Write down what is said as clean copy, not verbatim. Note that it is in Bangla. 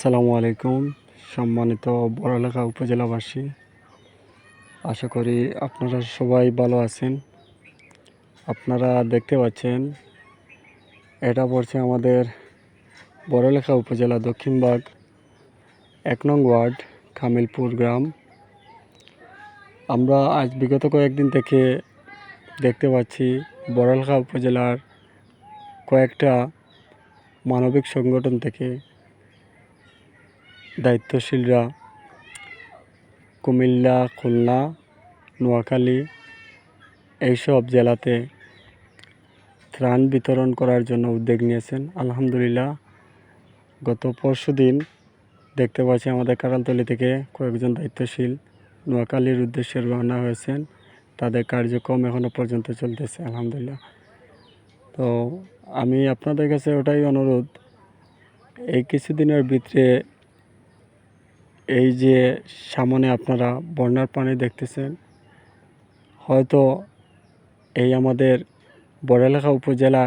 আসসালামু আলাইকুম সম্মানিত বড়লেখা উপজেলাবাসী, আশা করি আপনারা সবাই ভালো আছেন। আপনারা দেখতে পাচ্ছেন এটা পড়ছে আমাদের বড়লেখা উপজেলা দক্ষিণবাগ ১ নং ওয়ার্ড কামিলপুর গ্রাম। আমরা আজ বিগত কয়েকদিন থেকে দেখতে পাচ্ছি বড়লেখা উপজেলার কয়েকটা মানবিক সংগঠন থেকে দায়িত্বশীলরা কুমিল্লা, খুলনা, নোয়াখালী এইসব জেলাতে ত্রাণ বিতরণ করার জন্য উদ্যোগ নিয়েছেন। আলহামদুলিল্লাহ, গত পরশুদিন দেখতে পাচ্ছি আমাদের কাঁঠালতলী থেকে কয়েকজন দায়িত্বশীল নোয়াখালীর উদ্দেশ্যে রওনা হয়েছেন। তাদের কার্যক্রম এখনও পর্যন্ত চলতেছে আলহামদুলিল্লাহ। তো আমি আপনাদের কাছে ওটাই অনুরোধ, এই কিছুদিনের ভিতরে এই যে সামনে আপনারা বন্যার পানি দেখতেছেন, হয়তো এই আমাদের বড়লেখা উপজেলা